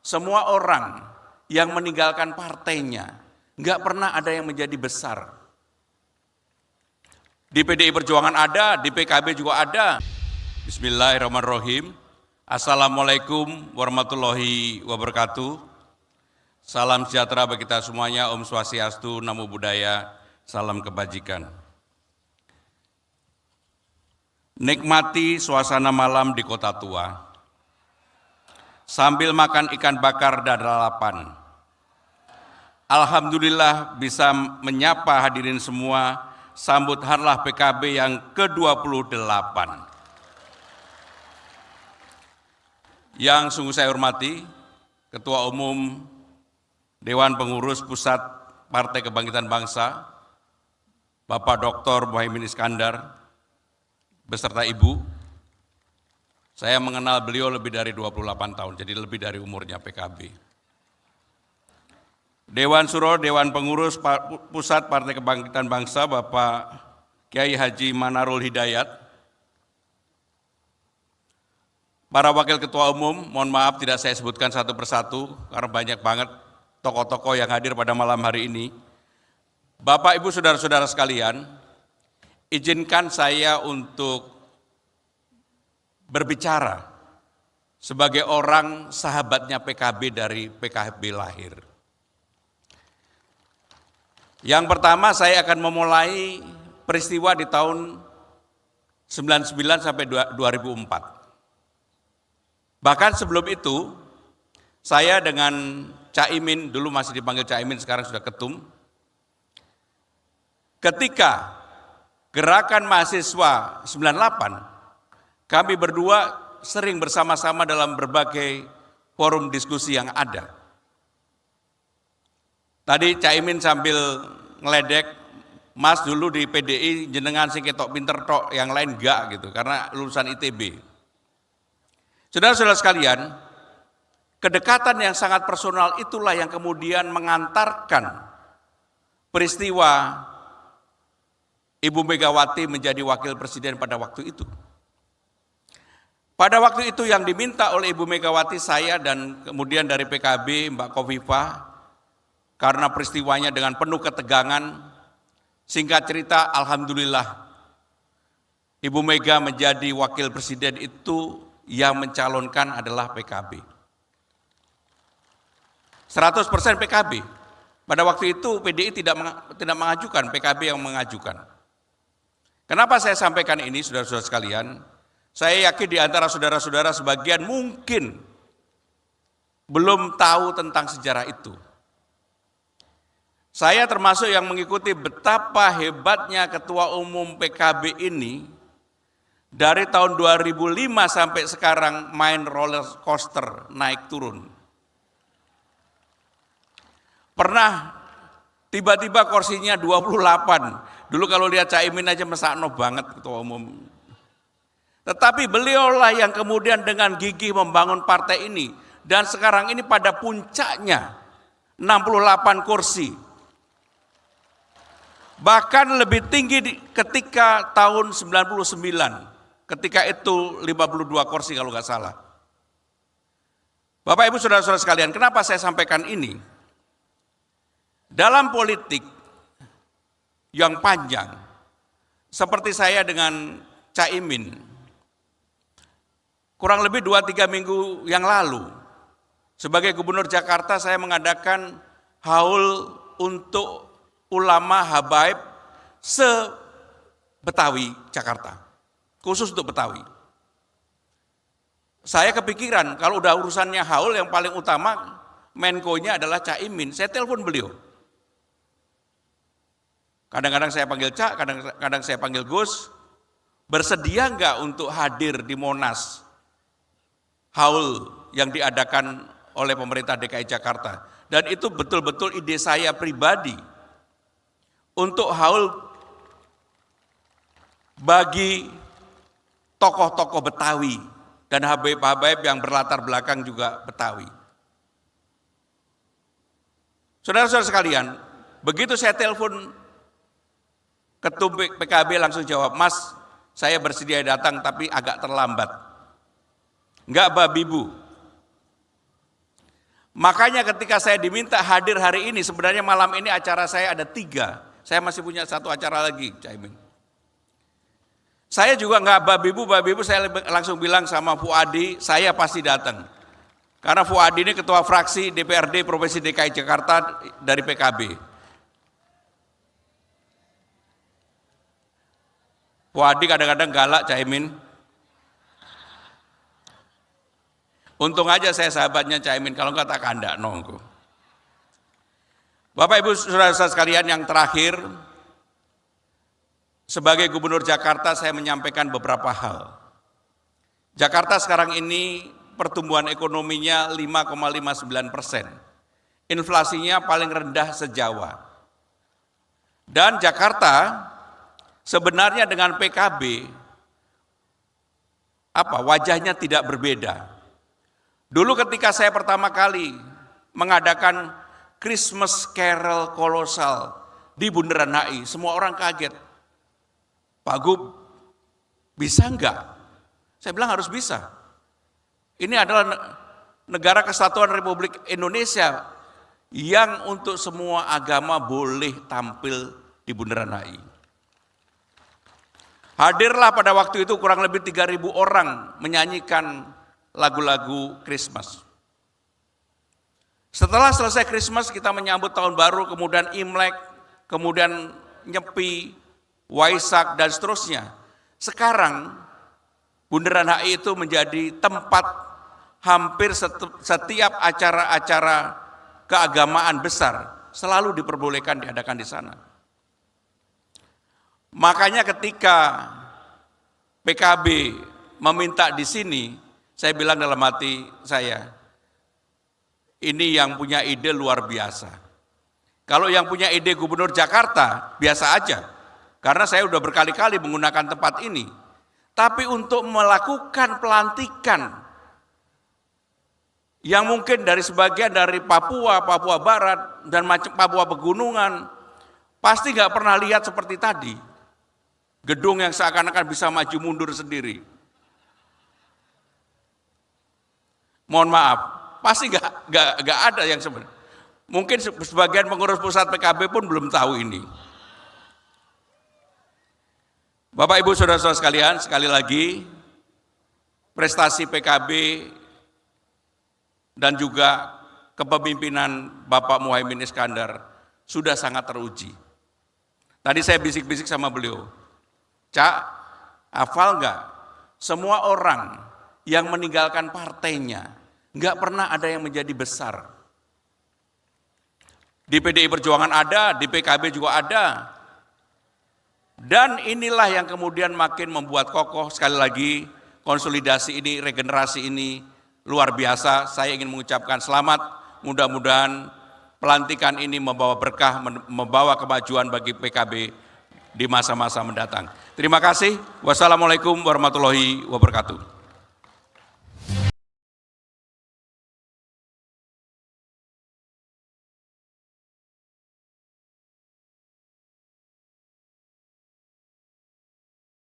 semua orang yang meninggalkan partainya, nggak pernah ada yang menjadi besar. Di PDI Perjuangan ada, di PKB juga ada. Bismillahirrahmanirrahim. Assalamualaikum warahmatullahi wabarakatuh. Salam sejahtera bagi kita semuanya, Om Swastiastu, Namo Buddhaya, salam kebajikan. Nikmati suasana malam di kota tua, sambil makan ikan bakar dan lalapan. Alhamdulillah bisa menyapa hadirin semua, sambut harlah PKB yang ke-28. Yang sungguh saya hormati, Ketua Umum Dewan Pengurus Pusat Partai Kebangkitan Bangsa, Bapak Dr. Muhaimin Iskandar, beserta Ibu. Saya mengenal beliau lebih dari 28 tahun, jadi lebih dari umurnya PKB. Dewan Suro, Dewan Pengurus Pusat Partai Kebangkitan Bangsa, Bapak Kiai Haji Manarul Hidayat. Para Wakil Ketua Umum, mohon maaf tidak saya sebutkan satu persatu, karena banyak banget tokoh-tokoh yang hadir pada malam hari ini. Bapak, Ibu, Saudara-saudara sekalian, izinkan saya untuk berbicara sebagai orang sahabatnya PKB dari PKB lahir. Yang pertama, saya akan memulai peristiwa di tahun 99 sampai 2004. Bahkan sebelum itu, saya dengan Caimin, dulu masih dipanggil Caimin, sekarang sudah Ketum. Ketika gerakan mahasiswa 98, kami berdua sering bersama-sama dalam berbagai forum diskusi yang ada. Tadi Caimin sambil ngeledek, Mas dulu di PDI jenengan sing ketok pinter tok, yang lain enggak gitu, karena lulusan ITB. Saudara-saudara sekalian, kedekatan yang sangat personal itulah yang kemudian mengantarkan peristiwa Ibu Megawati menjadi wakil presiden pada waktu itu. Pada waktu itu yang diminta oleh Ibu Megawati, saya dan kemudian dari PKB Mbak Khofifah, karena peristiwanya dengan penuh ketegangan, singkat cerita Alhamdulillah Ibu Mega menjadi wakil presiden itu yang mencalonkan adalah PKB. 100% PKB. Pada waktu itu PDI tidak mengajukan, PKB yang mengajukan. Kenapa saya sampaikan ini, saudara-saudara sekalian? Saya yakin di antara saudara-saudara sebagian mungkin belum tahu tentang sejarah itu. Saya termasuk yang mengikuti betapa hebatnya Ketua Umum PKB ini dari tahun 2005 sampai sekarang main roller coaster, naik turun. Pernah tiba-tiba kursinya 28. Dulu kalau lihat Caimin aja mesakno banget Ketua Umum. Tetapi beliaulah yang kemudian dengan gigih membangun partai ini. Dan sekarang ini pada puncaknya 68 kursi. Bahkan lebih tinggi ketika tahun 99. Ketika itu 52 kursi kalau nggak salah. Bapak Ibu Saudara-saudara sekalian, kenapa saya sampaikan ini? Dalam politik yang panjang, seperti saya dengan Caimin, kurang lebih 2-3 minggu yang lalu, sebagai Gubernur Jakarta saya mengadakan haul untuk ulama habaib se-Betawi Jakarta, khusus untuk Betawi. Saya kepikiran kalau udah urusannya haul yang paling utama Menko-nya adalah Caimin, saya telepon beliau. Kadang-kadang saya panggil Cak, kadang-kadang saya panggil Gus, bersedia enggak untuk hadir di Monas, haul yang diadakan oleh pemerintah DKI Jakarta. Dan itu betul-betul ide saya pribadi untuk haul bagi tokoh-tokoh Betawi dan habaib-habaib yang berlatar belakang juga Betawi. Saudara-saudara sekalian, begitu saya telepon Ketum PKB langsung jawab, Mas, saya bersedia datang tapi agak terlambat. Enggak babi bu. Makanya ketika saya diminta hadir hari ini, sebenarnya malam ini acara saya ada 3. Saya masih punya 1 acara lagi, Caimin. Saya juga nggak babi-bu, saya langsung bilang sama Fuadi, saya pasti datang. Karena Fuadi ini ketua fraksi DPRD Provinsi DKI Jakarta dari PKB. Fuadi kadang-kadang galak, Caimin. Untung aja saya sahabatnya Caimin, kalau nggak tak kandak nongko. Bapak Ibu Saudara-saudara sekalian, yang terakhir, sebagai Gubernur Jakarta saya menyampaikan beberapa hal. Jakarta sekarang ini pertumbuhan ekonominya 5,59%. Inflasinya paling rendah se-Jawa. Dan Jakarta sebenarnya dengan PKB wajahnya tidak berbeda. Dulu ketika saya pertama kali mengadakan Christmas Carol kolosal di Bundaran HI, semua orang kaget. Pak Gub, bisa enggak? Saya bilang harus bisa. Ini adalah negara kesatuan Republik Indonesia yang untuk semua agama boleh tampil di Bundaran HI. Hadirlah pada waktu itu kurang lebih 3.000 orang menyanyikan lagu-lagu Christmas. Setelah selesai Christmas kita menyambut tahun baru, kemudian Imlek, kemudian Nyepi, Waisak, dan seterusnya. Sekarang Bundaran HI itu menjadi tempat hampir setiap acara-acara keagamaan besar selalu diperbolehkan diadakan di sana. Makanya ketika PKB meminta di sini, saya bilang dalam hati saya, ini yang punya ide luar biasa. Kalau yang punya ide Gubernur Jakarta, biasa aja. Karena saya sudah berkali-kali menggunakan tempat ini. Tapi untuk melakukan pelantikan yang mungkin dari sebagian dari Papua, Papua Barat, dan Papua Pegunungan, pasti nggak pernah lihat seperti tadi. Gedung yang seakan-akan bisa maju mundur sendiri. Mohon maaf, pasti nggak ada yang sebenarnya. Mungkin sebagian pengurus pusat PKB pun belum tahu ini. Bapak Ibu Saudara-saudara sekalian, sekali lagi prestasi PKB dan juga kepemimpinan Bapak Muhaimin Iskandar sudah sangat teruji. Tadi saya bisik-bisik sama beliau, Cak, hafal nggak? Semua orang yang meninggalkan partainya nggak pernah ada yang menjadi besar. Di PDI Perjuangan ada, di PKB juga ada. Dan inilah yang kemudian makin membuat kokoh. Sekali lagi, konsolidasi ini, regenerasi ini luar biasa. Saya ingin mengucapkan selamat, mudah-mudahan pelantikan ini membawa berkah, membawa kemajuan bagi PKB di masa-masa mendatang. Terima kasih. Wassalamualaikum warahmatullahi wabarakatuh.